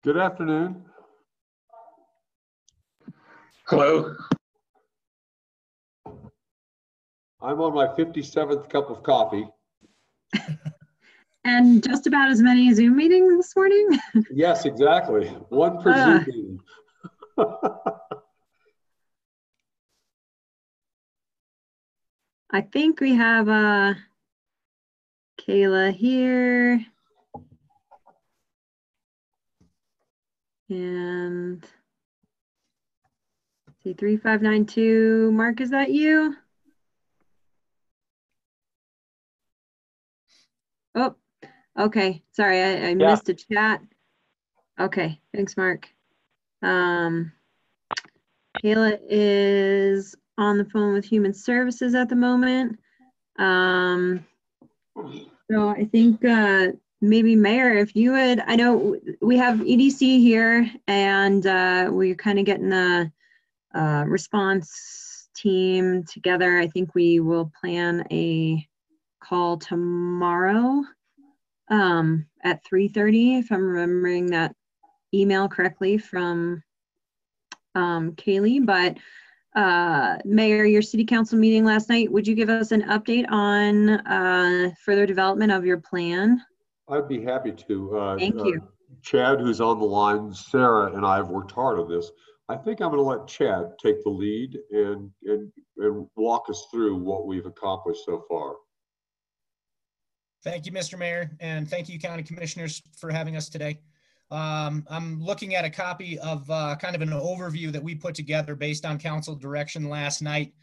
Good afternoon. Hello. I'm on my 57th cup of coffee. And just about as many Zoom meetings this morning? Yes, exactly. One per Zoom meeting. I think we have Kayla here. And see 3592. Mark, is that you? Oh, okay. Sorry, I missed a chat. Okay, thanks, Mark. Kayla is on the phone with Human Services at the moment. So I think maybe Mayor, if you would, I know we have EDC here and we're kind of getting the response team together. I think we will plan a call tomorrow at 3:30, if I'm remembering that email correctly from Kaylee. But Mayor, your city council meeting last night, would you give us an update on further development of your plan? I'd be happy to. Thank you. Chad, who's on the line, Sarah, and I have worked hard on this. I think I'm going to let Chad take the lead and walk us through what we've accomplished so far. Thank you, Mr. Mayor, and thank you, County Commissioners, for having us today. I'm looking at a copy of kind of an overview that we put together based on council direction last night.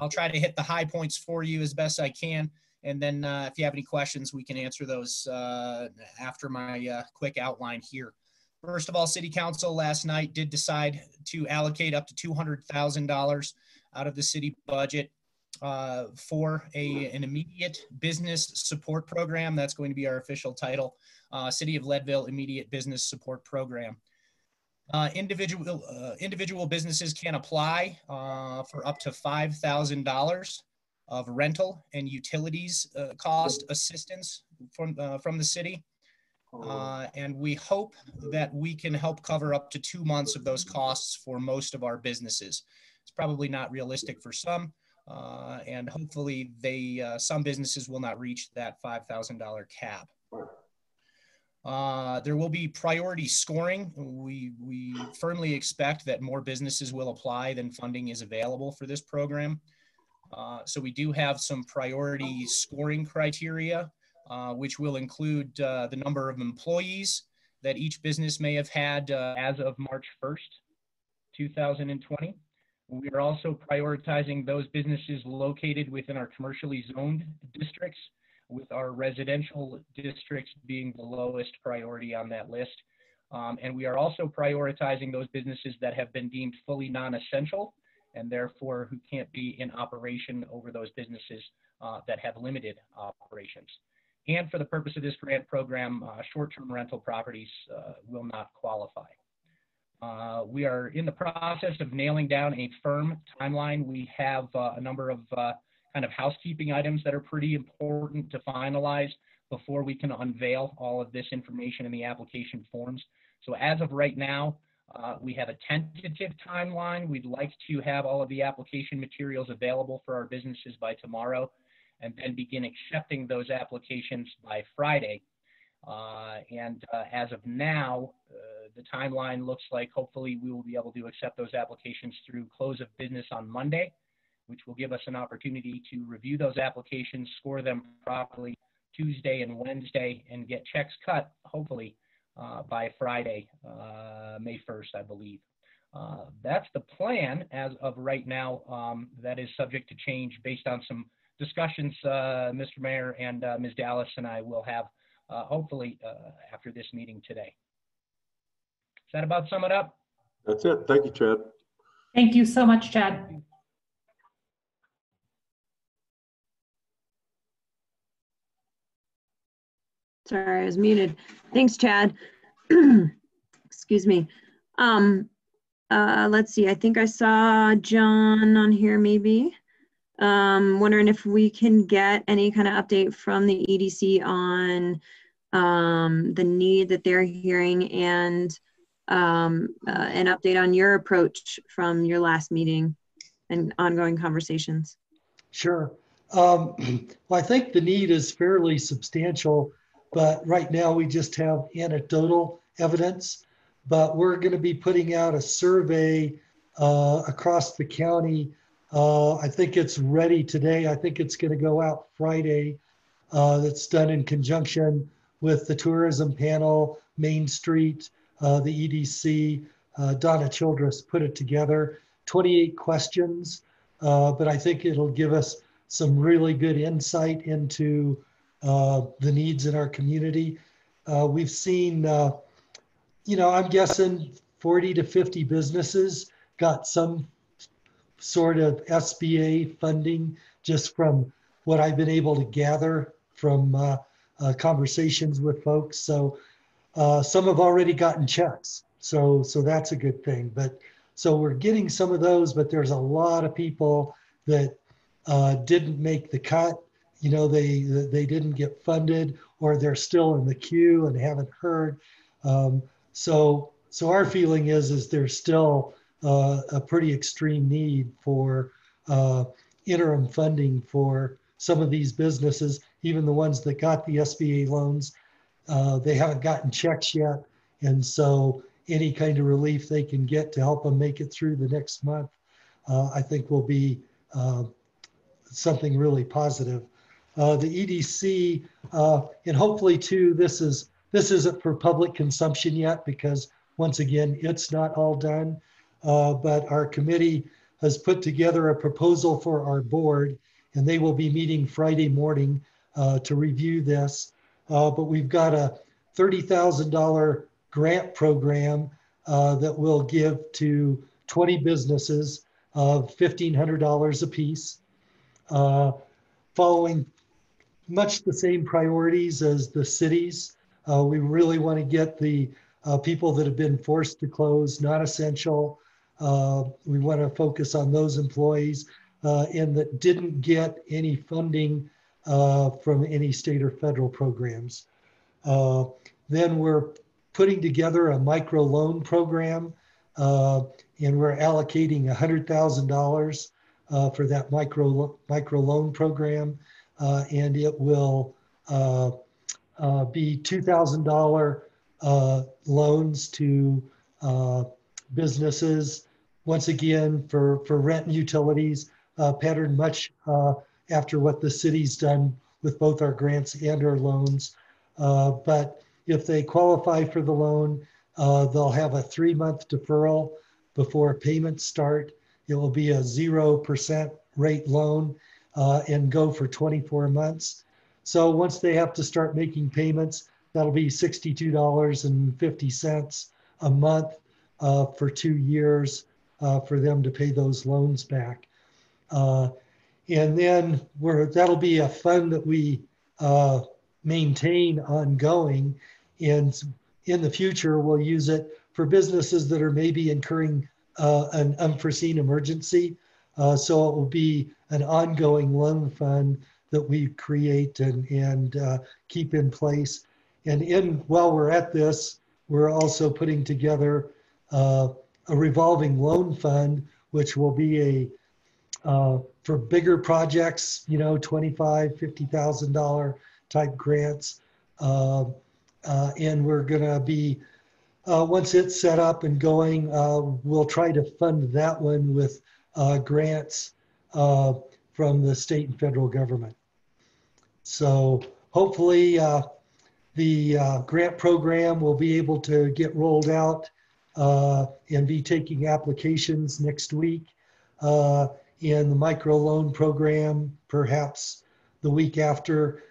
I'll try to hit the high points for you as best I can, and then if you have any questions, we can answer those after my quick outline here. First of all, City Council last night did decide to allocate up to $200,000 out of the city budget for an immediate business support program. That's going to be our official title, City of Leadville Immediate Business Support Program. Individual businesses can apply for up to $5,000 of rental and utilities cost assistance from the city. And we hope that we can help cover up to 2 months of those costs for most of our businesses. It's probably not realistic for some, and hopefully some businesses will not reach that $5,000 cap. There will be priority scoring. We firmly expect that more businesses will apply than funding is available for this program. So we do have some priority scoring criteria, which will include the number of employees that each business may have had as of March 1st, 2020. We are also prioritizing those businesses located within our commercially zoned districts, with our residential districts being the lowest priority on that list. And we are also prioritizing those businesses that have been deemed fully non-essential and therefore who can't be in operation over those businesses that have limited operations. And for the purpose of this grant program, short-term rental properties will not qualify. We are in the process of nailing down a firm timeline. We have a number of kind of housekeeping items that are pretty important to finalize before we can unveil all of this information in the application forms. So as of right now, we have a tentative timeline. We'd like to have all of the application materials available for our businesses by tomorrow, and then begin accepting those applications by Friday. As of now, the timeline looks like hopefully we will be able to accept those applications through close of business on Monday, which will give us an opportunity to review those applications, score them properly Tuesday and Wednesday, and get checks cut, hopefully, by Friday, May 1st, I believe. That's the plan as of right now. That is subject to change based on some discussions Mr. Mayor and Ms. Dallas and I will have hopefully after this meeting today. Does that about sum it up? That's it. Thank you, Chad. Thank you so much, Chad. Sorry, I was muted. Thanks, Chad. Excuse me. Let's see. I think I saw John on here maybe. Wondering if we can get any kind of update from the EDC on the need that they're hearing, and an update on your approach from your last meeting and ongoing conversations. Sure. Well, I think the need is fairly substantial, but right now we just have anecdotal evidence. But we're going to be putting out a survey across the county. I think it's ready today. I think it's going to go out Friday. That's done in conjunction with the tourism panel, Main Street, the EDC. Donna Childress put it together, 28 questions, but I think it'll give us some really good insight into the needs in our community. We've seen, I'm guessing 40 to 50 businesses got some sort of SBA funding, just from what I've been able to gather from conversations with folks. So some have already gotten checks. So that's a good thing. But so we're getting some of those, but there's a lot of people that didn't make the cut. They didn't get funded, or they're still in the queue and haven't heard. So our feeling is there's still a pretty extreme need for interim funding for some of these businesses, even the ones that got the SBA loans. They haven't gotten checks yet. And so any kind of relief they can get to help them make it through the next month, I think will be something really positive. The EDC, and hopefully too, this isn't for public consumption yet, because once again, it's not all done. But our committee has put together a proposal for our board, and they will be meeting Friday morning to review this. But we've got a $30,000 grant program that we'll give to 20 businesses of $1,500 apiece, following much the same priorities as the cities. We really want to get the people that have been forced to close, not essential. We want to focus on those employees and that didn't get any funding from any state or federal programs. Then we're putting together a micro loan program, and we're allocating $100,000 for that micro loan program, and it will be $2,000 loans to businesses. Once again, for rent and utilities, patterned much after what the city's done with both our grants and our loans. But if they qualify for the loan, they'll have a 3-month deferral before payments start. It will be a 0% rate loan and go for 24 months. So once they have to start making payments, that'll be $62.50 a month for 2 years for them to pay those loans back. And then that'll be a fund that we maintain ongoing. And in the future, we'll use it for businesses that are maybe incurring an unforeseen emergency. So it will be an ongoing loan fund that we create and keep in place. And while we're at this, we're also putting together a revolving loan fund, which will be for bigger projects, you know, $25,000, $50,000 type grants. And we're gonna be, once it's set up and going, we'll try to fund that one with grants from the state and federal government. So hopefully the grant program will be able to get rolled out and be taking applications next week. And the microloan program, perhaps the week after.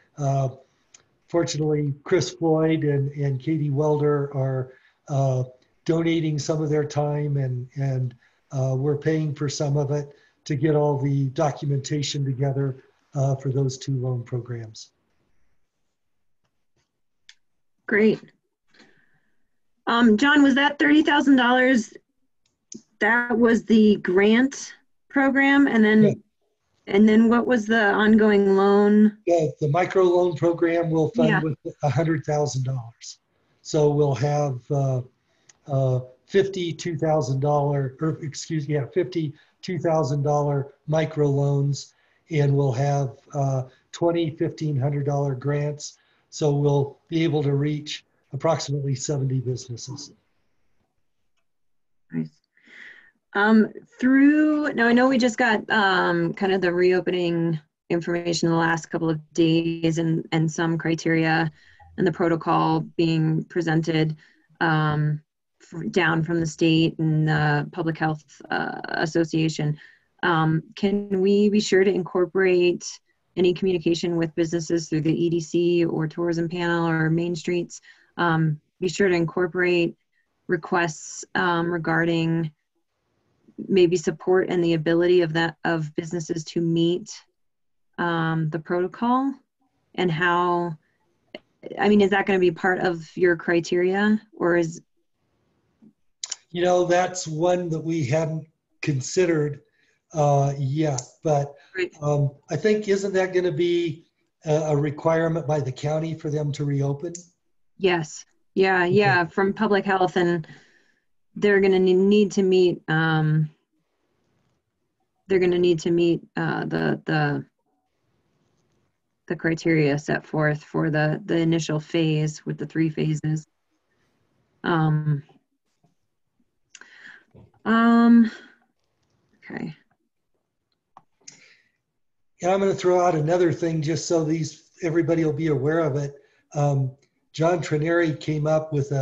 Fortunately, Chris Floyd and Katie Welder are donating some of their time, and we're paying for some of it to get all the documentation together for those 2 loan programs. Great. John, was that $30,000? That was the grant program, and then, yeah. And then what was the ongoing loan? The micro loan program will fund with $100,000. So we'll have $52,000 micro loans, and we'll have 20 $1,500 grants. So we'll be able to reach approximately 70 businesses. Nice. Now I know we just got kind of the reopening information the last couple of days and some criteria and the protocol being presented down from the state and the Public Health Association. Can we be sure to incorporate any communication with businesses through the EDC or tourism panel or Main Streets? Be sure to incorporate requests regarding maybe support and the ability of businesses to meet the protocol, and how, I mean, is that going to be part of your criteria, or is? You know, that's one that we hadn't considered yet, but right. I think, isn't that going to be a requirement by the county for them to reopen? Yes. Yeah. Okay. Yeah. From public health, and they're going to need to meet. They're going to need to meet the criteria set forth for the initial phase with the 3 phases. Okay. And I'm going to throw out another thing just so everybody will be aware of it. John Trineri came up with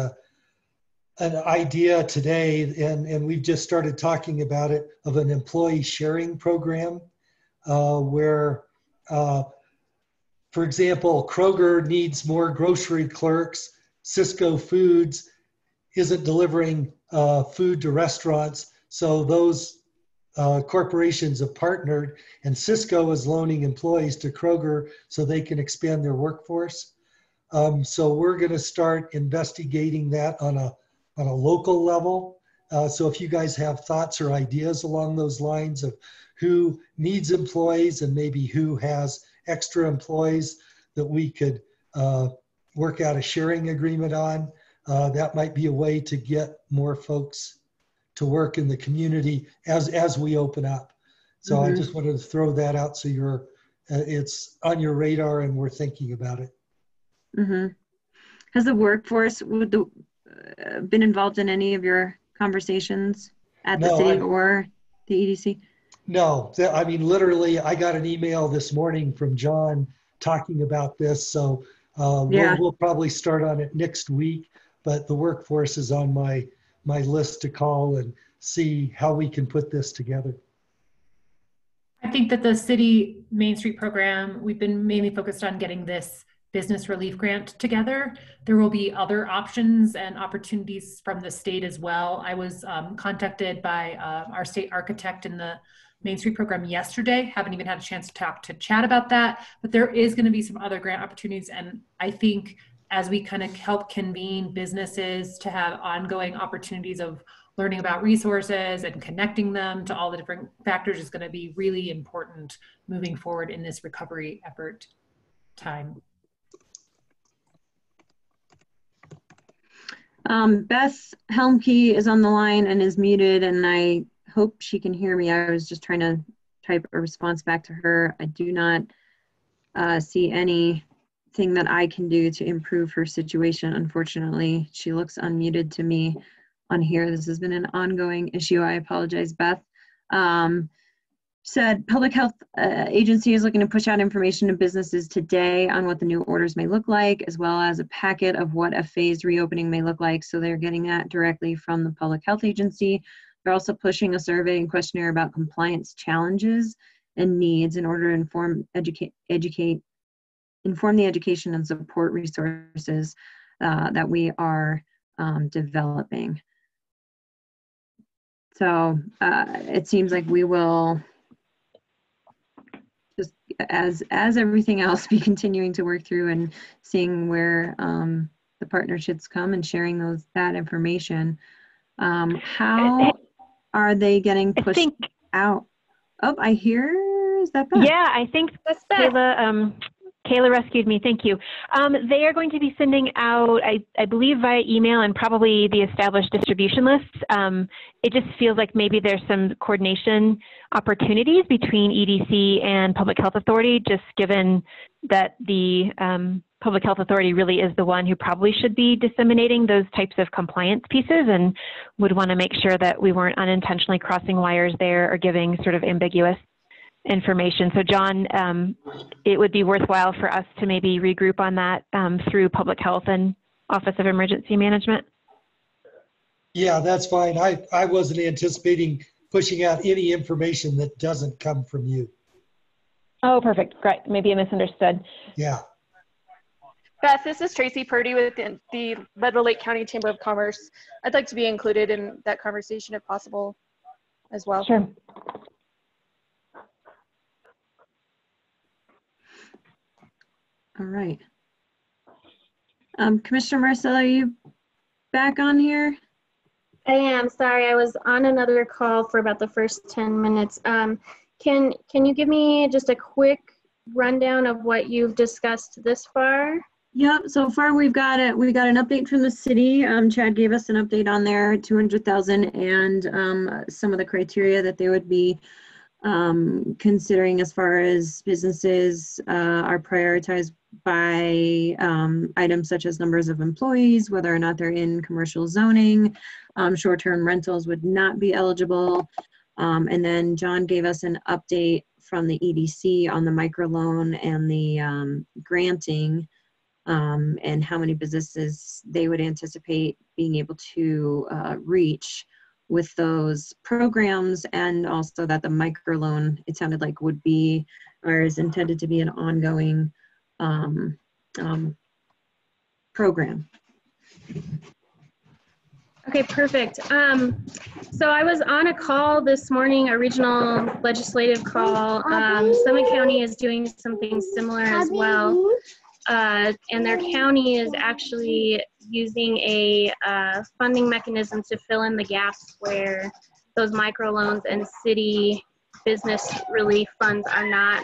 an idea today, and we've just started talking about it, of an employee sharing program where, for example, Kroger needs more grocery clerks. Cisco Foods isn't delivering food to restaurants. So those corporations have partnered, and Cisco is loaning employees to Kroger so they can expand their workforce. So we're going to start investigating that on a local level. So if you guys have thoughts or ideas along those lines of who needs employees and maybe who has extra employees that we could work out a sharing agreement on, that might be a way to get more folks to work in the community as we open up. So I just wanted to throw that out so you're it's on your radar and we're thinking about it. Has the workforce been involved in any of your conversations at the city or the EDC? No, I mean, literally, I got an email this morning from John talking about this. So we'll probably start on it next week, but the workforce is on my list to call and see how we can put this together. I think that the city Main Street program, we've been mainly focused on getting this business relief grant together. There will be other options and opportunities from the state as well. I was contacted by our state architect in the Main Street program yesterday. Haven't even had a chance to talk to Chad about that, but there is going to be some other grant opportunities. And I think as we kind of help convene businesses to have ongoing opportunities of learning about resources and connecting them to all the different factors is going to be really important moving forward in this recovery effort time. Beth Helmke is on the line and is muted, and I hope she can hear me. I was just trying to type a response back to her. I do not see anything that I can do to improve her situation. Unfortunately, she looks unmuted to me on here. This has been an ongoing issue. I apologize, Beth. Said public health agency is looking to push out information to businesses today on what the new orders may look like, as well as a packet of what a phased reopening may look like. So they're getting that directly from the public health agency. They're also pushing a survey and questionnaire about compliance challenges and needs in order to inform the education and support resources that we are developing. So it seems like we will, just as everything else, be continuing to work through and seeing where the partnerships come and sharing that information. How are they getting pushed out? Oh, I hear, is that Beth? Yeah, I think that's Kayla rescued me. Thank you. They are going to be sending out, I believe, via email and probably the established distribution lists. It just feels like maybe there's some coordination opportunities between EDC and Public Health Authority, just given that the Public Health Authority really is the one who probably should be disseminating those types of compliance pieces, and would want to make sure that we weren't unintentionally crossing wires there or giving sort of ambiguous information. So John, it would be worthwhile for us to maybe regroup on that through Public Health and Office of Emergency Management. Yeah, that's fine. I wasn't anticipating pushing out any information that doesn't come from you. Oh, perfect. Great. Maybe I misunderstood. Yeah. Beth, this is Tracy Purdy with the Leadville Lake County Chamber of Commerce. I'd like to be included in that conversation if possible as well. Sure. All right. Commissioner Marcel, are you back on here? I am. Sorry, I was on another call for about the first 10 minutes. Can you give me just a quick rundown of what you've discussed this far? Yep. So far, we got an update from the city. Chad gave us an update on their 200,000 and some of the criteria that they would be considering as far as businesses are prioritized by items such as numbers of employees, whether or not they're in commercial zoning. Short-term rentals would not be eligible. And then John gave us an update from the EDC on the microloan and the granting, and how many businesses they would anticipate being able to reach with those programs, and also that the microloan, it sounded like, would be, or is intended to be, an ongoing program. Okay, perfect. So I was on a call this morning, a regional legislative call. Summit County is doing something similar as well. And their county is actually using a funding mechanism to fill in the gaps where those microloans and city business relief funds are not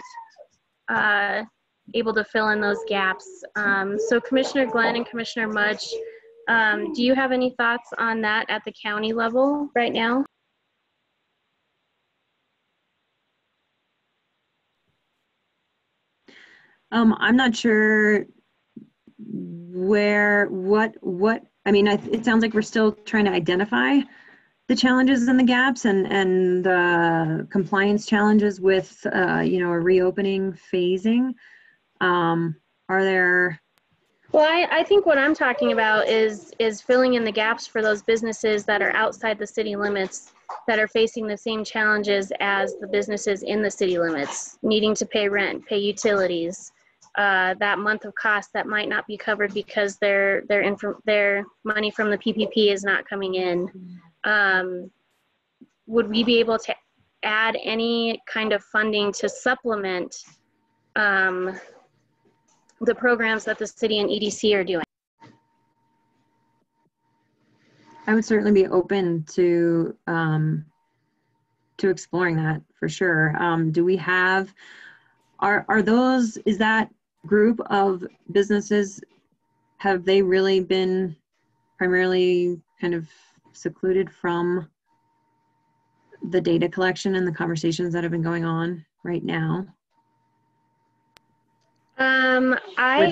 able to fill in those gaps. So Commissioner Glenn and Commissioner Mudge, do you have any thoughts on that at the county level right now? I'm not sure I mean, it sounds like we're still trying to identify the challenges and the gaps and the compliance challenges with, you know, a reopening phasing. Are there? Well, I think what I'm talking about is filling in the gaps for those businesses that are outside the city limits that are facing the same challenges as the businesses in the city limits, needing to pay rent, pay utilities, that month of cost that might not be covered because their money from the PPP is not coming in. Would we be able to add any kind of funding to supplement the programs that the city and EDC are doing? I would certainly be open to exploring that for sure. Do we have, is that group of businesses, have they really been primarily kind of secluded from the data collection and the conversations that have been going on right now? I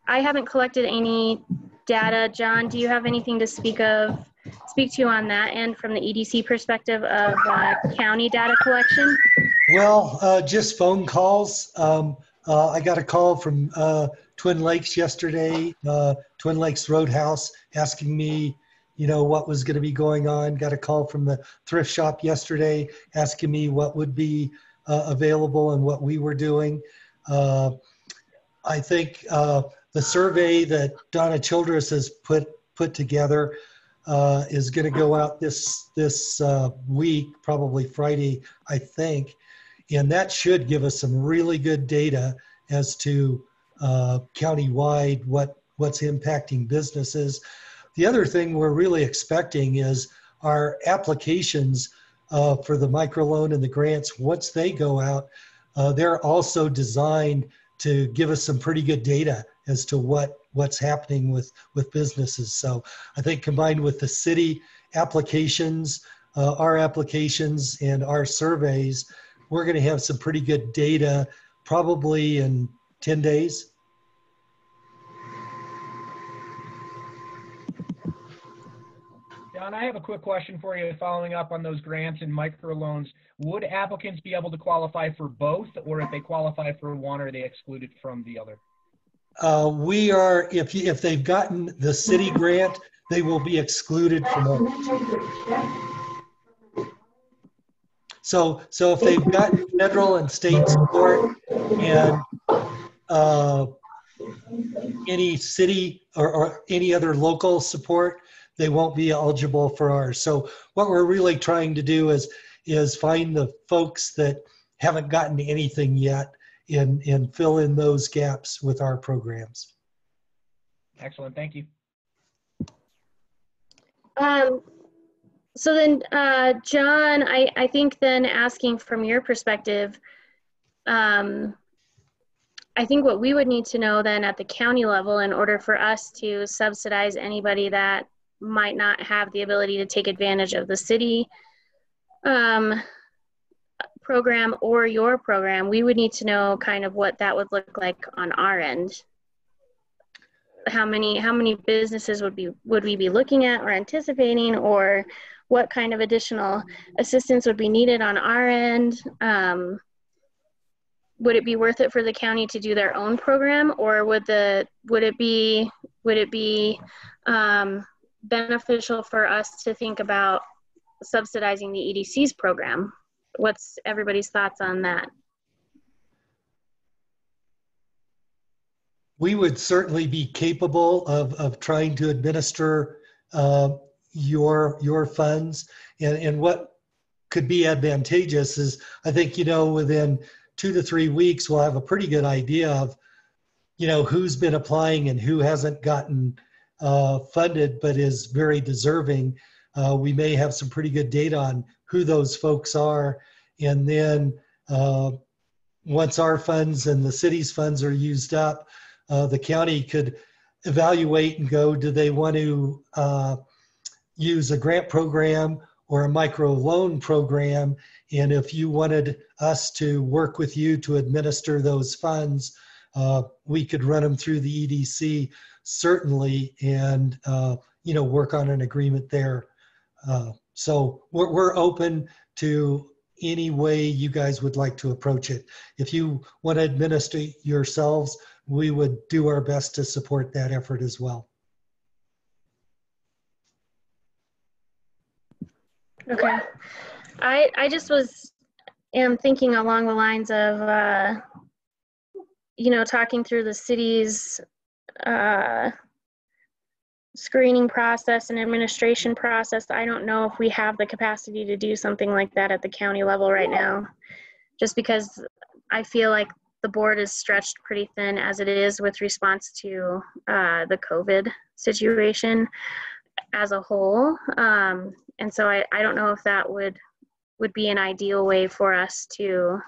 haven't collected any data. John, do you have anything to speak to on that end from the EDC perspective of county data collection? Well, just phone calls. I got a call from Twin Lakes yesterday, Twin Lakes Roadhouse, asking me, you know, what was going to be going on. Got a call from the thrift shop yesterday, asking me what would be available and what we were doing. I think the survey that Donna Childress has put together is going to go out this week, probably Friday, I think, and that should give us some really good data as to countywide what's impacting businesses. The other thing we're really expecting is our applications for the microloan and the grants. Once they go out, they're also designed to give us some pretty good data as to what's happening with businesses. So I think combined with the city applications, our applications and our surveys, we're going to have some pretty good data probably in 10 days. John, I have a quick question for you following up on those grants and microloans. Would applicants be able to qualify for both, or if they qualify for one, are they excluded from the other? We are, if they've gotten the city grant, they will be excluded from it. So if they've gotten federal and state support and any city or any other local support, they won't be eligible for ours. So what we're really trying to do is find the folks that haven't gotten anything yet and fill in those gaps with our programs. Excellent, thank you. So then, John, I think then asking from your perspective, I think what we would need to know then at the county level in order for us to subsidize anybody that might not have the ability to take advantage of the city program or your program, we would need to know kind of what that would look like on our end. How many businesses would we be looking at or anticipating, or what kind of additional assistance would be needed on our end? Would it be worth it for the county to do their own program, or would it be beneficial for us to think about subsidizing the EDC's program? What's everybody's thoughts on that? We would certainly be capable of trying to administer your funds. And what could be advantageous is, I think, within 2 to 3 weeks, we'll have a pretty good idea of, who's been applying and who hasn't gotten funded but is very deserving. We may have some pretty good data on who those folks are. And then once our funds and the city's funds are used up, the county could evaluate and go, do they want to use a grant program or a micro loan program? And if you wanted us to work with you to administer those funds, we could run them through the EDC, certainly, and work on an agreement there. So we're open to any way you guys would like to approach it. If you want to administer yourselves, we would do our best to support that effort as well. Okay. I just am thinking along the lines of, talking through the city's screening process and administration process. I don't know if we have the capacity to do something like that at the county level right now, just because I feel like the board is stretched pretty thin as it is with response to the COVID situation as a whole. And so I don't know if that would be an ideal way for us to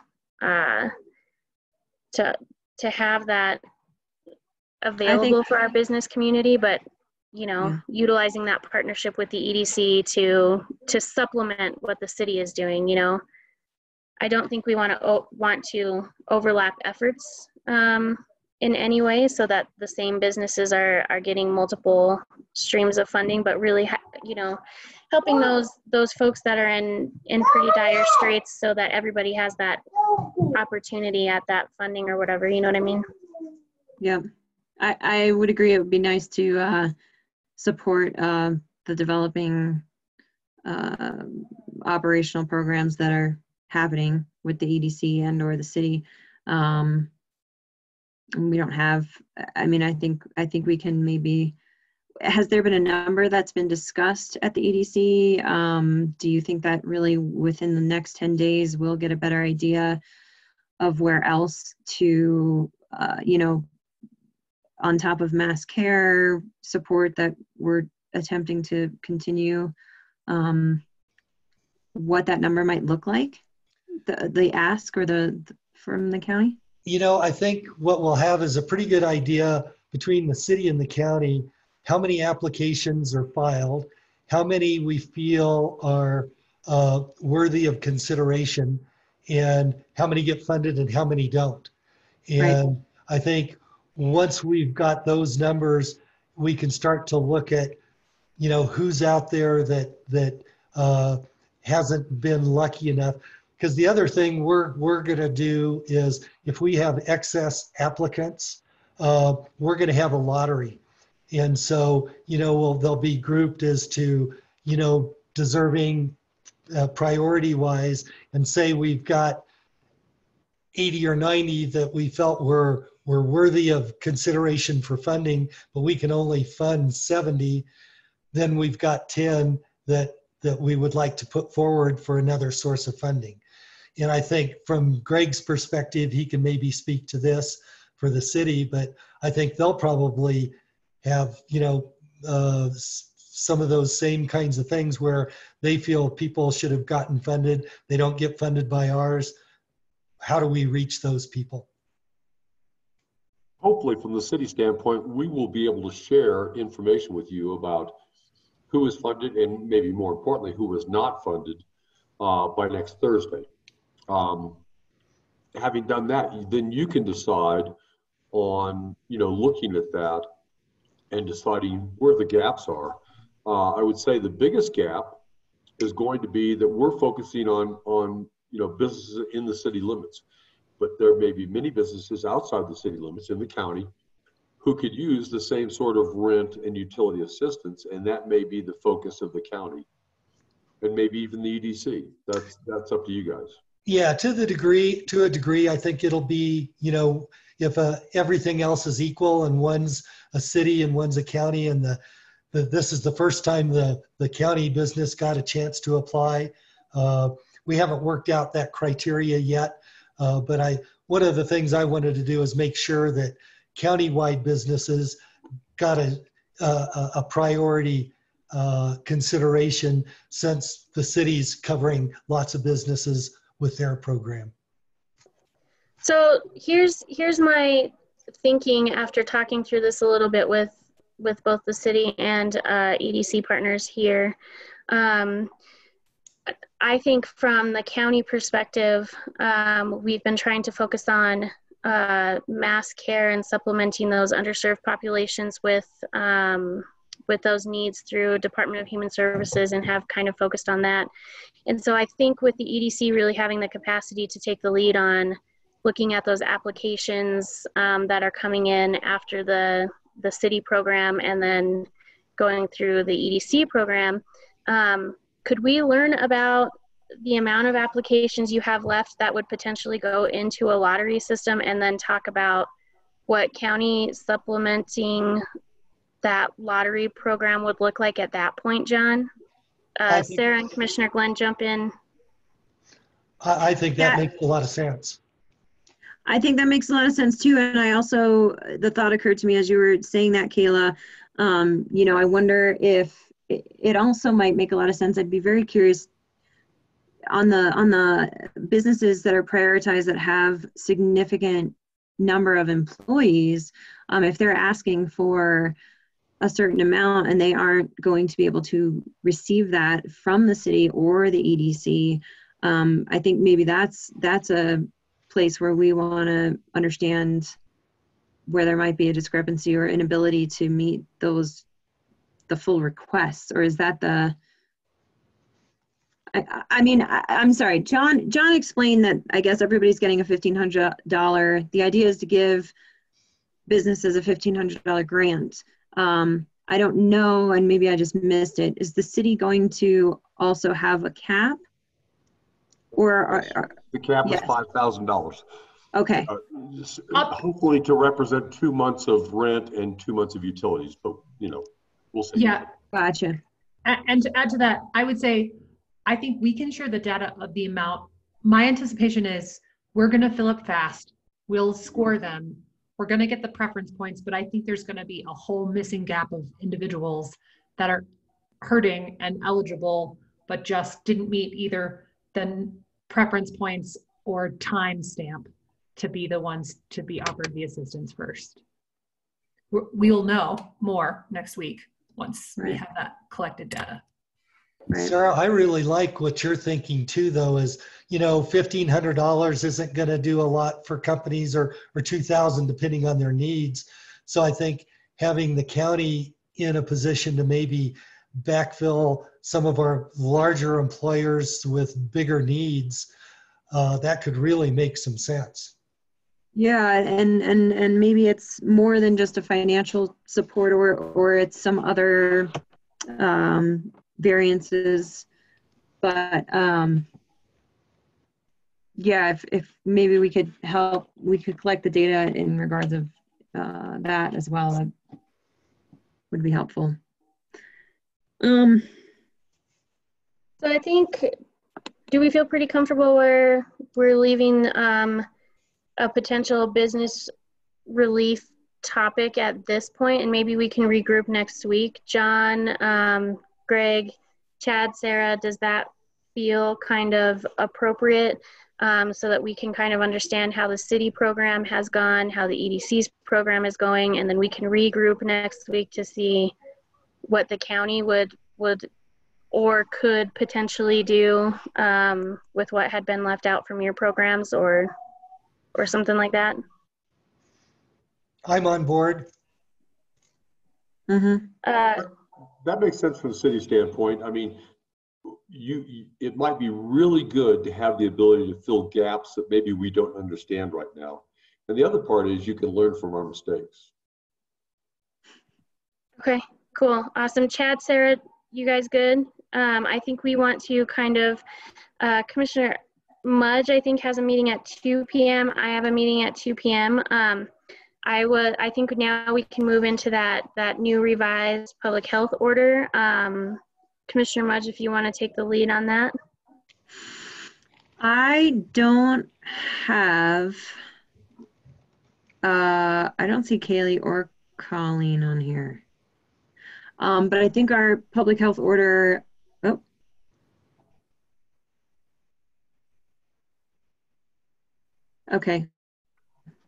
have that available for our business community, but utilizing that partnership with the EDC to supplement what the city is doing. I don't think we want to overlap efforts in any way, so that the same businesses are getting multiple streams of funding, but really, helping those folks that are in pretty dire straits, so that everybody has that opportunity at that funding or whatever. You know what I mean? Yeah, I would agree. It would be nice to support the developing operational programs that are happening with the EDC and or the city. We don't have, I think we can maybe, has there been a number that's been discussed at the EDC? Do you think that really within the next 10 days we'll get a better idea of where else to, on top of mass care support that we're attempting to continue, what that number might look like, the ask or from the county? I think what we'll have is a pretty good idea between the city and the county, how many applications are filed, how many we feel are worthy of consideration, and how many get funded and how many don't. And right. I think once we've got those numbers, we can start to look at, who's out there that hasn't been lucky enough. Because the other thing we're going to do is, if we have excess applicants, we're going to have a lottery. And so, they'll be grouped as to, deserving priority-wise, and say we've got 80 or 90 that we felt were worthy of consideration for funding, but we can only fund 70, then we've got 10 that we would like to put forward for another source of funding. And I think from Greg's perspective, he can maybe speak to this for the city, but I think they'll probably have, some of those same kinds of things where they feel people should have gotten funded. They don't get funded by ours. How do we reach those people? Hopefully, from the city standpoint, we will be able to share information with you about who is funded and, maybe more importantly, who is not funded by next Thursday. Having done that, then you can decide on, looking at that and deciding where the gaps are. I would say the biggest gap is going to be that we're focusing on businesses in the city limits, but there may be many businesses outside the city limits in the county who could use the same sort of rent and utility assistance, and that may be the focus of the county, and maybe even the EDC. That's up to you guys. Yeah, to a degree, I think it'll be, if everything else is equal and one's a city and one's a county and this is the first time the county business got a chance to apply. We haven't worked out that criteria yet, but one of the things I wanted to do is make sure that countywide businesses got a priority consideration, since the city's covering lots of businesses with their program. So here's my thinking after talking through this a little bit with both the city and EDC partners here. I think from the county perspective, we've been trying to focus on mass care and supplementing those underserved populations with those needs through Department of Human Services, and have kind of focused on that. And so I think with the EDC really having the capacity to take the lead on looking at those applications that are coming in after the city program and then going through the EDC program, could we learn about the amount of applications you have left that would potentially go into a lottery system, and then talk about what county supplementing that lottery program would look like at that point, John? Sarah and Commissioner Glenn, jump in. I think that makes a lot of sense. I think that makes a lot of sense too. And I also, the thought occurred to me as you were saying that, Kayla, I wonder if it also might make a lot of sense. I'd be very curious on the businesses that are prioritized that have significant number of employees, if they're asking for a certain amount and they aren't going to be able to receive that from the city or the EDC, I think maybe that's a place where we want to understand where there might be a discrepancy or inability to meet the full requests. Or is that I'm sorry, John explained that I guess everybody's getting a $1,500. The idea is to give businesses a $1,500 grant. I don't know, and maybe I just missed it. Is the city going to also have a cap? Or the cap is $5,000. Okay. Hopefully to represent 2 months of rent and 2 months of utilities, but we'll see. Yeah. Gotcha. And to add to that, I would say, I think we can share the data of the amount. My anticipation is we're going to fill up fast. We'll score them. We're going to get the preference points, but I think there's going to be a whole missing gap of individuals that are hurting and eligible, but just didn't meet either the preference points or time stamp to be the ones to be offered the assistance first. We'll know more next week once we have that collected data. Right. Sarah, I really like what you're thinking too, though, is, $1,500 isn't going to do a lot for companies, or $2,000 depending on their needs. So I think having the county in a position to maybe backfill some of our larger employers with bigger needs, that could really make some sense. Yeah, and maybe it's more than just a financial support, or it's some other variances, but if maybe we could collect the data in regards of that as well, that would be helpful. So I think, do we feel pretty comfortable where we're leaving a potential business relief topic at this point, and maybe we can regroup next week? John, Greg, Chad, Sarah, does that feel kind of appropriate, so that we can kind of understand how the city program has gone, how the EDC's program is going, and then we can regroup next week to see what the county would or could potentially do with what had been left out from your programs, or something like that? I'm on board. Mm-hmm. That makes sense from the city standpoint. I mean, it might be really good to have the ability to fill gaps that maybe we don't understand right now. And the other part is you can learn from our mistakes. Okay, cool, awesome. Chad, Sarah, you guys good? I think we want to kind of, Commissioner Mudge, I think, has a meeting at 2 p.m. I have a meeting at 2 p.m. I think now we can move into that new revised public health order. Commissioner Mudge, if you want to take the lead on that. I don't see Kaylee or Colleen on here. But I think our public health order, oh. Okay,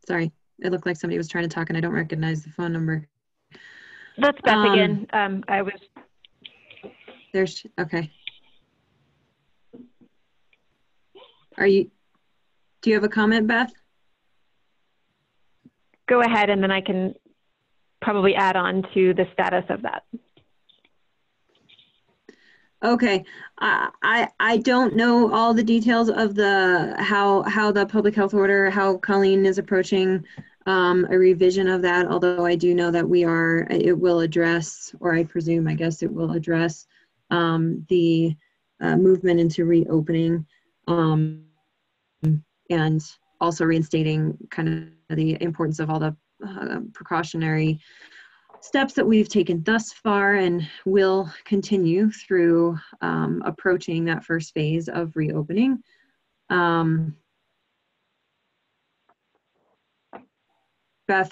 sorry. It looked like somebody was trying to talk and I don't recognize the phone number. That's Beth again. Okay. Do you have a comment, Beth? Go ahead, and then I can probably add on to the status of that. Okay, I don't know all the details of how the public health order, how Colleen is approaching a revision of that, although I do know that it will address, or I presume, I guess it will address the movement into reopening, and also reinstating kind of the importance of all the precautionary steps that we've taken thus far and will continue through approaching that first phase of reopening. Beth,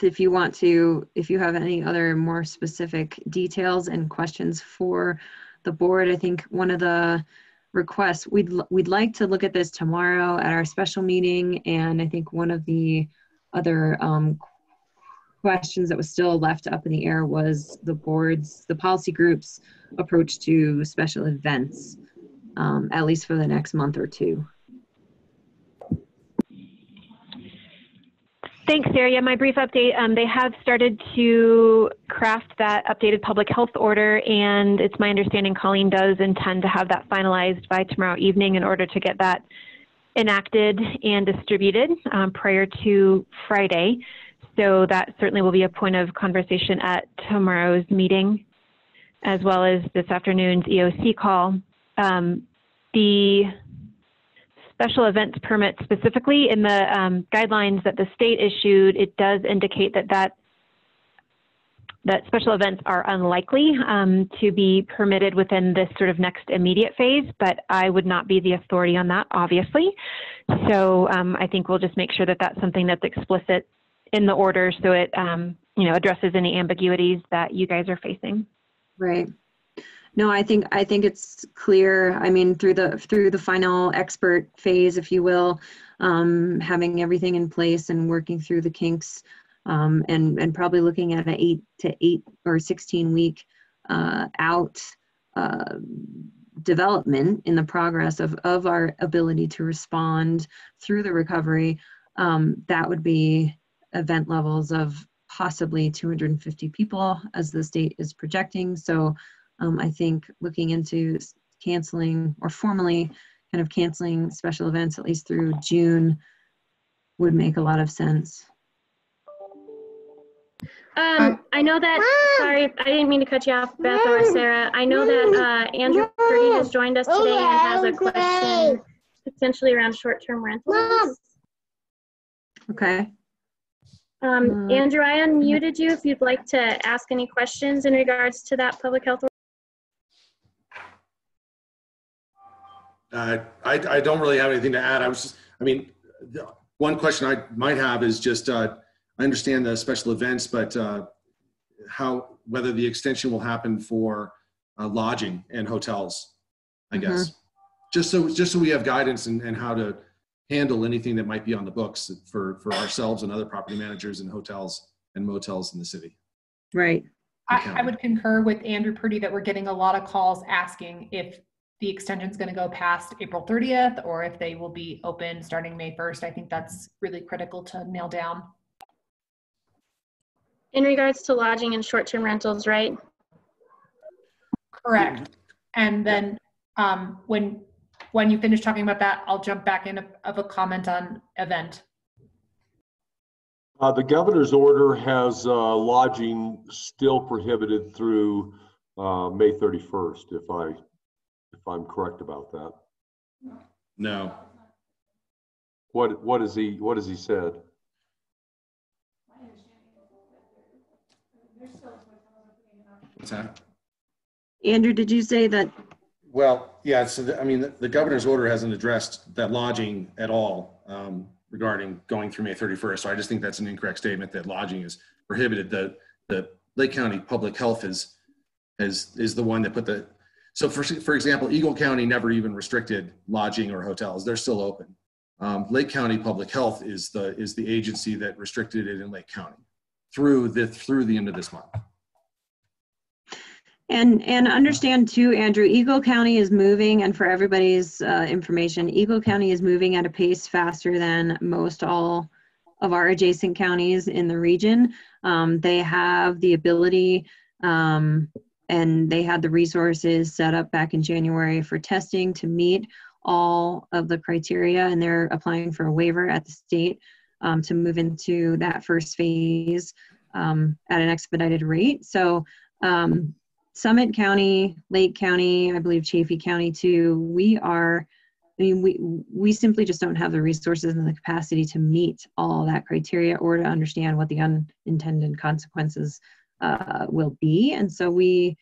if you have any other more specific details and questions for the board, I think one of the requests, we'd like to look at this tomorrow at our special meeting, and I think one of the other questions that was still left up in the air was the policy group's approach to special events, at least for the next month or two. Thanks, Sarah. Yeah, my brief update, they have started to craft that updated public health order, and it's my understanding Colleen does intend to have that finalized by tomorrow evening in order to get that enacted and distributed prior to Friday. So that certainly will be a point of conversation at tomorrow's meeting, as well as this afternoon's EOC call. The special events permit specifically in the guidelines that the state issued, it does indicate that special events are unlikely to be permitted within this sort of next immediate phase, but I would not be the authority on that, obviously. So I think we'll just make sure that that's something that's explicit in the order, so it addresses any ambiguities that you guys are facing. Right. No, I think it's clear. I mean, through the final expert phase, if you will, having everything in place and working through the kinks, and probably looking at an 8 to 8 or 16 week out development in the progress of our ability to respond through the recovery. That would be event levels of possibly 250 people as the state is projecting. So I think looking into canceling or formally kind of canceling special events at least through June would make a lot of sense. I know that, sorry, I didn't mean to cut you off, Beth or Sarah. I know that Andrew Purdy has joined us today and has a question potentially around short-term rentals. Okay. Andrew, I unmuted you if you'd like to ask any questions in regards to that public health. I don't really have anything to add. One question I might have is just, I understand the special events, but whether the extension will happen for lodging and hotels, I guess. Just so we have guidance and how to handle anything that might be on the books for ourselves and other property managers and hotels and motels in the city. Right. I would concur with Andrew Purdy that we're getting a lot of calls asking if the extension is going to go past April 30th or if they will be open starting May 1st. I think that's really critical to nail down. In regards to lodging and short-term rentals, right? Correct. And then when you finish talking about that, I'll jump back in of a comment on event. The governor's order has lodging still prohibited through May 31st, if I'm correct about that. No. What has he said? What's that? Andrew, did you say that? Well, yeah, so I mean, the governor's order hasn't addressed that lodging at all regarding going through May 31st. So I just think that's an incorrect statement that lodging is prohibited. The Lake County Public Health is the one that put the, so for example, Eagle County never even restricted lodging or hotels. They're still open. Lake County Public Health is the agency that restricted it in Lake County through the end of this month. And understand too, Andrew, Eagle County is moving, and for everybody's information, Eagle County is moving at a pace faster than most all of our adjacent counties in the region. They have the ability and they had the resources set up back in January for testing to meet all of the criteria, and they're applying for a waiver at the state to move into that first phase at an expedited rate. So Summit County, Lake County, I believe Chaffee County too, we simply just don't have the resources and the capacity to meet all that criteria or to understand what the unintended consequences will be. And so we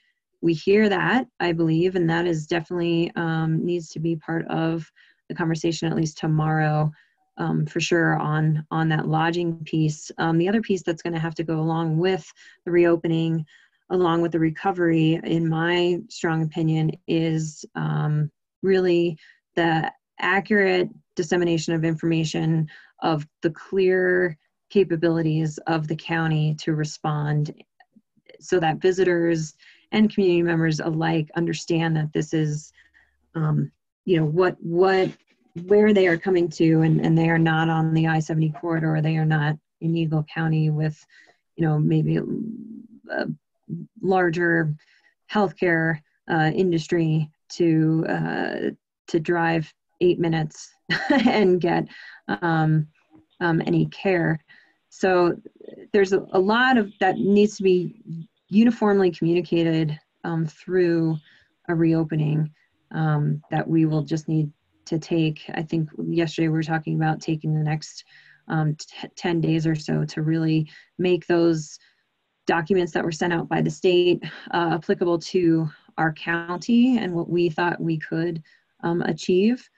hear that, I believe, and that is definitely needs to be part of the conversation, at least tomorrow, for sure, on that lodging piece. The other piece that's going to have to go along with the reopening, along with the recovery, in my strong opinion, is really the accurate dissemination of information of the clear capabilities of the county to respond, so that visitors and community members alike understand that this is, where they are coming to, and they are not on the I-70 corridor, they are not in Eagle County with, maybe a larger healthcare industry to drive 8 minutes and get any care. So there's a lot of that needs to be uniformly communicated through a reopening that we will just need to take. I think yesterday we were talking about taking the next 10 days or so to really make those documents that were sent out by the state applicable to our county and what we thought we could achieve.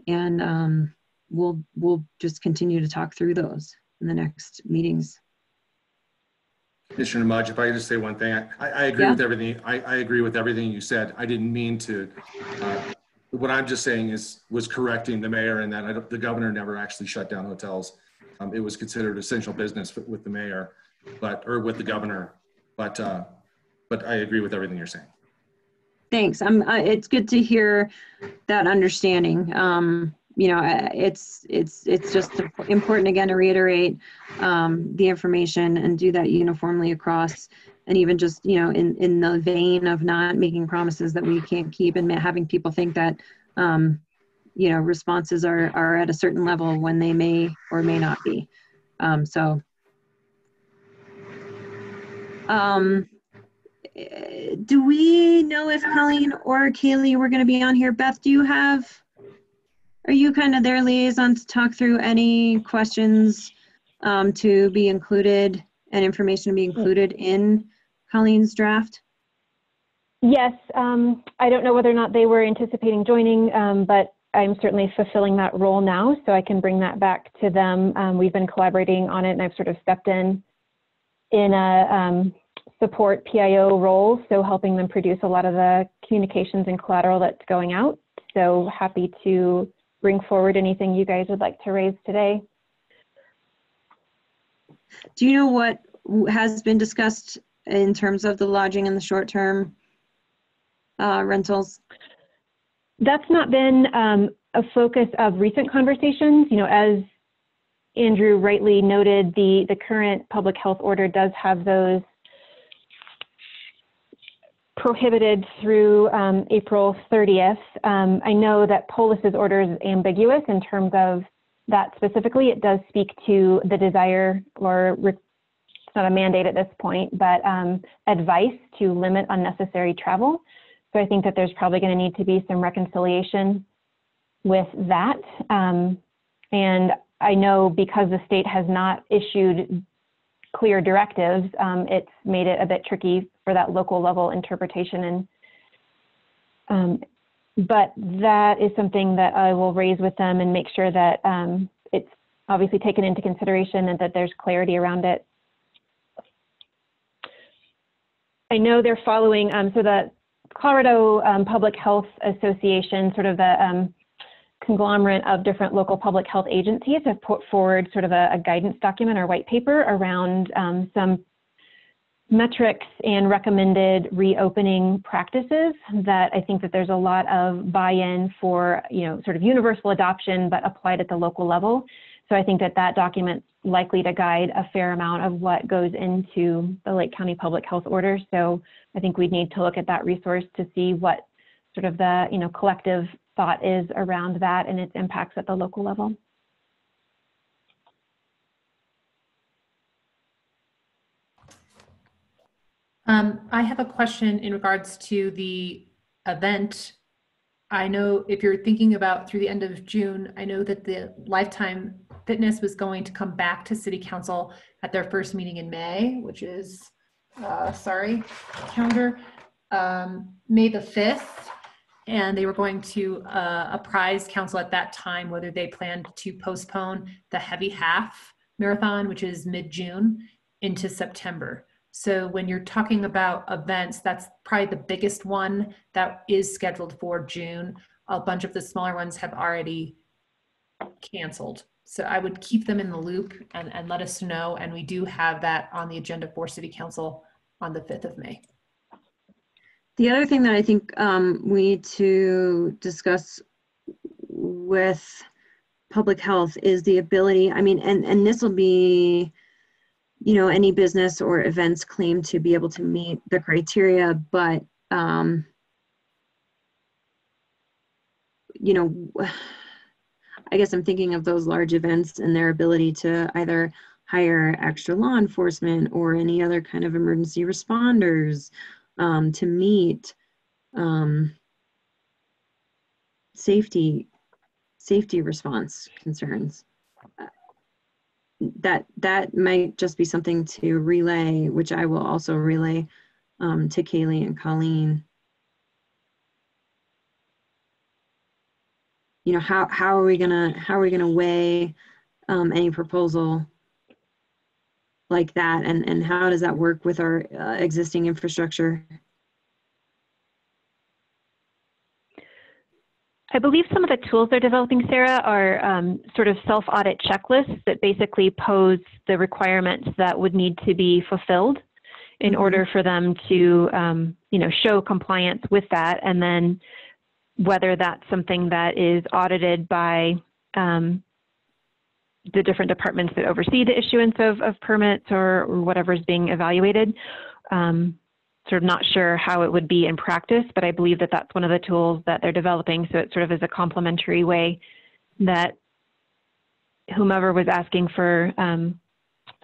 And we'll just continue to talk through those in the next meetings. Commissioner Mudge, if I could just say one thing, I agree with everything. I agree with everything you said. I didn't mean to. What I'm just saying was correcting the mayor, and that the governor never actually shut down hotels. It was considered essential business with the mayor, or with the governor. But I agree with everything you're saying. Thanks. It's good to hear that understanding. It's just important again to reiterate the information and do that uniformly across, and even just in the vein of not making promises that we can't keep, and having people think that responses are at a certain level when they may or may not be. Do we know if Colleen or Kaylee were going to be on here? Beth, are you kind of their liaison to talk through any questions to be included and information to be included in Colleen's draft? Yes, I don't know whether or not they were anticipating joining, but I'm certainly fulfilling that role now, so I can bring that back to them. We've been collaborating on it, and I've sort of stepped in a support PIO role, so helping them produce a lot of the communications and collateral that's going out. So happy to bring forward anything you guys would like to raise today. Do you know what has been discussed in terms of the lodging and the short-term rentals? That's not been a focus of recent conversations. As Andrew rightly noted, the current public health order does have those prohibited through April 30th. I know that Polis's order is ambiguous in terms of that specifically. It does speak to the desire, or it's not a mandate at this point, but advice to limit unnecessary travel. So I think that there's probably going to need to be some reconciliation with that. And I know because the state has not issued clear directives, it's made it a bit tricky for that local level interpretation. And but that is something that I will raise with them and make sure that it's obviously taken into consideration and that there's clarity around it. I know they're following, so the Colorado Public Health Association, sort of the conglomerate of different local public health agencies, have put forward sort of a guidance document or white paper around some metrics and recommended reopening practices that I think that there's a lot of buy-in for, sort of universal adoption, but applied at the local level. So I think that that document's likely to guide a fair amount of what goes into the Lake County Public Health Order. So I think we'd need to look at that resource to see what sort of the, collective thought is around that and its impacts at the local level. I have a question in regards to the event. I know if you're thinking about through the end of June, I know that the Lifetime Fitness was going to come back to City Council at their first meeting in May, which is, calendar, May the 5th. And they were going to apprise council at that time whether they planned to postpone the Heavy Half Marathon, which is mid-June, into September. So when you're talking about events, that's probably the biggest one that is scheduled for June. A bunch of the smaller ones have already canceled. So I would keep them in the loop and let us know. And we do have that on the agenda for City Council on the 5th of May. The other thing that I think we need to discuss with public health is the ability, and this will be, any business or events claim to be able to meet the criteria, but, I guess I'm thinking of those large events and their ability to either hire extra law enforcement or any other kind of emergency responders to meet safety response concerns. That might just be something to relay, which I will also relay to Kaylee and Colleen. How are we gonna weigh any proposal like that, and how does that work with our existing infrastructure? I believe some of the tools they're developing, Sarah, are sort of self-audit checklists that basically pose the requirements that would need to be fulfilled in order for them to, show compliance with that, and then whether that's something that is audited by the different departments that oversee the issuance of permits or whatever is being evaluated. Sort of not sure how it would be in practice, but I believe that that's one of the tools that they're developing. So it sort of is a complementary way that whomever was asking for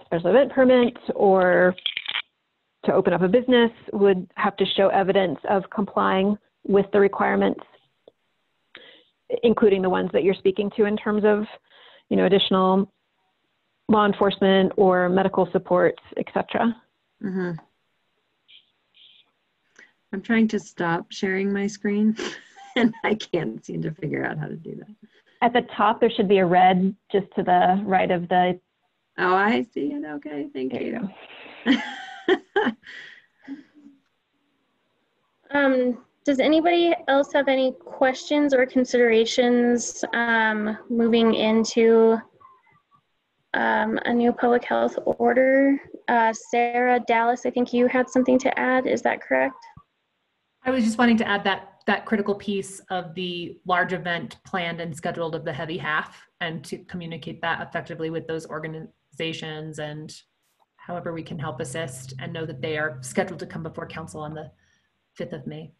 special event permits or to open up a business would have to show evidence of complying with the requirements, including the ones that you're speaking to in terms of, additional law enforcement or medical support, et cetera. Mm-hmm. I'm trying to stop sharing my screen and I can't seem to figure out how to do that. At the top, there should be a red just to the right of the... Oh, I see it. Okay, thank you. Does anybody else have any questions or considerations moving into a new public health order? Sarah, Dallas, I think you had something to add. Is that correct? I was just wanting to add that critical piece of the large event planned and scheduled of the Heavy Half, and to communicate that effectively with those organizations and however we can help assist, and know that they are scheduled to come before council on the 5th of May.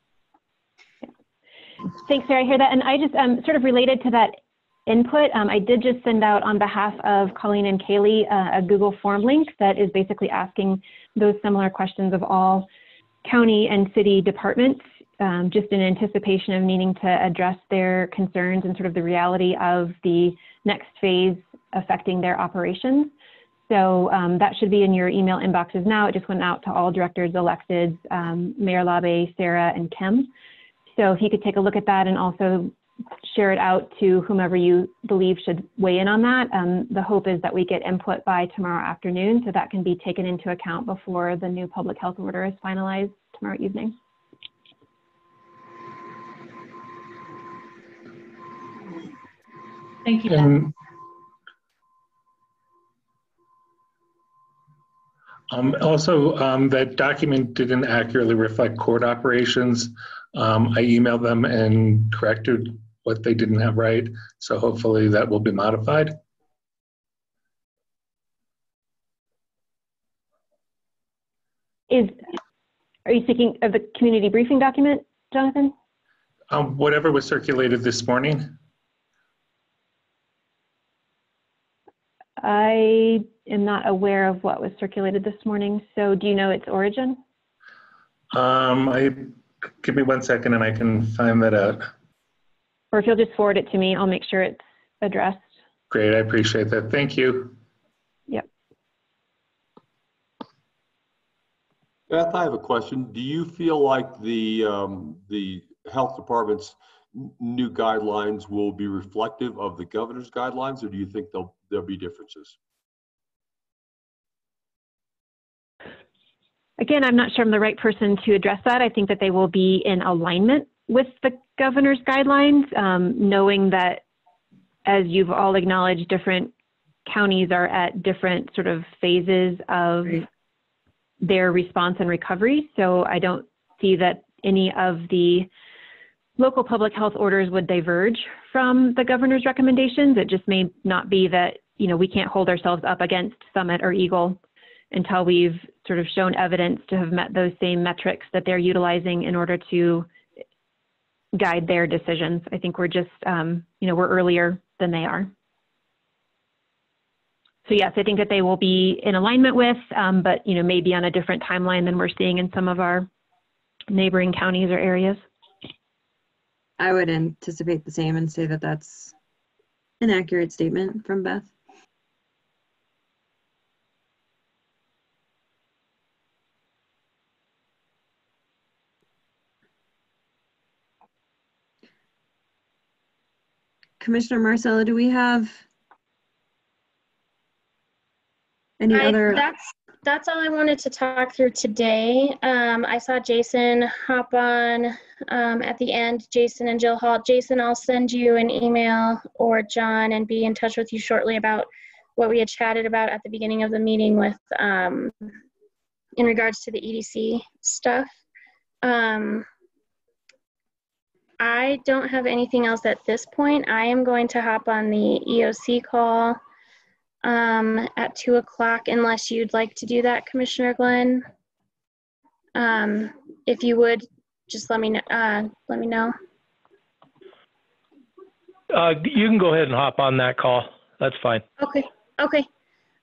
Thanks, Sarah. I hear that. And I just sort of related to that input, I did just send out on behalf of Colleen and Kaylee a Google form link that is basically asking those similar questions of all county and city departments, just in anticipation of needing to address their concerns and sort of the reality of the next phase affecting their operations. So that should be in your email inboxes now. It just went out to all directors, electeds, Mayor Labe, Sarah, and Kim. So if you could take a look at that and also share it out to whomever you believe should weigh in on that. The hope is that we get input by tomorrow afternoon, so that can be taken into account before the new public health order is finalized tomorrow evening. Thank you. And, also, that document didn't accurately reflect court operations. I emailed them and corrected what they didn't have right. So hopefully that will be modified. Are you speaking of the community briefing document, Jonathan? Whatever was circulated this morning. I am not aware of what was circulated this morning. So do you know its origin? Give me 1 second and I can find that out. Or if you'll just forward it to me, I'll make sure it's addressed. Great, I appreciate that. Thank you. Yep. Beth, I have a question. Do you feel like the health department's new guidelines will be reflective of the governor's guidelines, or do you think there'll be differences? Again, I'm not sure I'm the right person to address that. I think that they will be in alignment with the governor's guidelines, knowing that, as you've all acknowledged, different counties are at different sort of phases of their response and recovery. So I don't see that any of the local public health orders would diverge from the governor's recommendations. It just may not be that, you know, we can't hold ourselves up against Summit or Eagle until we've sort of shown evidence to have met those same metrics that they're utilizing in order to guide their decisions. I think we're just, you know, we're earlier than they are. So yes, I think that they will be in alignment with, but, you know, maybe on a different timeline than we're seeing in some of our neighboring counties or areas. I would anticipate the same and say that that's an accurate statement from Beth. Commissioner Marcella, do we have any other? That's all I wanted to talk through today. I saw Jason hop on at the end, Jason and Jill Hall. Jason, I'll send you an email, or John, and be in touch with you shortly about what we had chatted about at the beginning of the meeting with in regards to the EDC stuff. I don't have anything else at this point. I am going to hop on the EOC call at 2 o'clock, unless you'd like to do that, Commissioner Glenn. If you would, just let me know. You can go ahead and hop on that call. That's fine. Okay. Okay.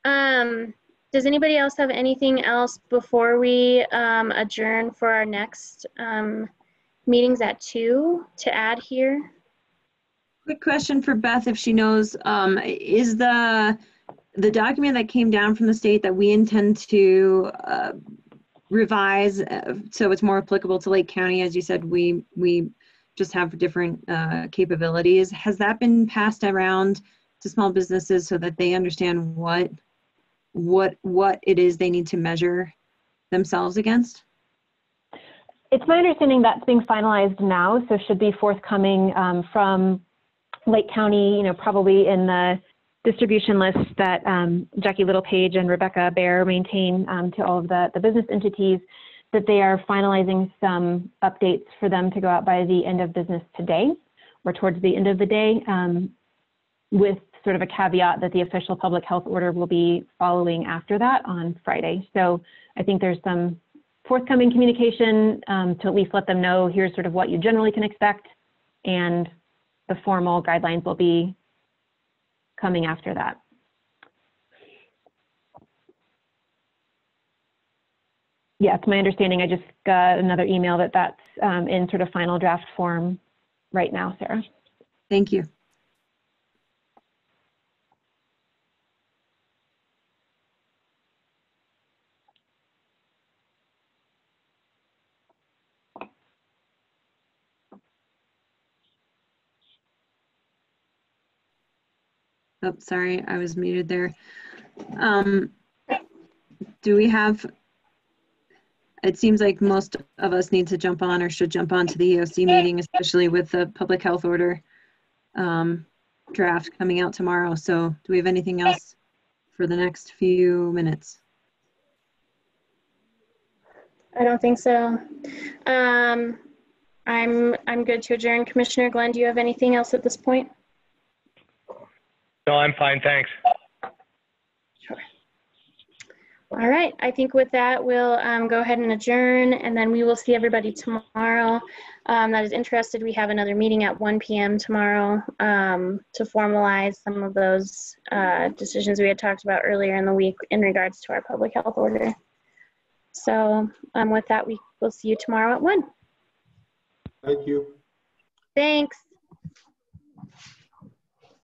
Does anybody else have anything else before we adjourn for our next meetings at 2 to add here? Quick question for Beth, if she knows, is the document that came down from the state that we intend to revise so it's more applicable to Lake County? As you said, we just have different capabilities. Has that been passed around to small businesses so that they understand what it is they need to measure themselves against? It's my understanding that's being finalized now, so should be forthcoming from Lake County, you know, probably in the distribution list that Jackie Littlepage and Rebecca Bear maintain to all of the business entities, that they are finalizing some updates for them to go out by the end of business today, or towards the end of the day, with sort of a caveat that the official public health order will be following after that on Friday. So I think there's some forthcoming communication to at least let them know here's sort of what you generally can expect, and the formal guidelines will be coming after that. Yeah, it's my understanding. I just got another email that that's in sort of final draft form right now, Sarah. Thank you. Oh, sorry, I was muted there. Do we have, it seems like most of us need to jump on or should jump on to the EOC meeting, especially with the public health order draft coming out tomorrow. So do we have anything else for the next few minutes? I don't think so. I'm good to adjourn. Commissioner Glenn, do you have anything else at this point? No, I'm fine, thanks. Sure. All right, I think with that, we'll go ahead and adjourn, and then we will see everybody tomorrow. That is interested, we have another meeting at 1 p.m. tomorrow to formalize some of those decisions we had talked about earlier in the week in regards to our public health order. So with that, we will see you tomorrow at 1. Thank you. Thanks.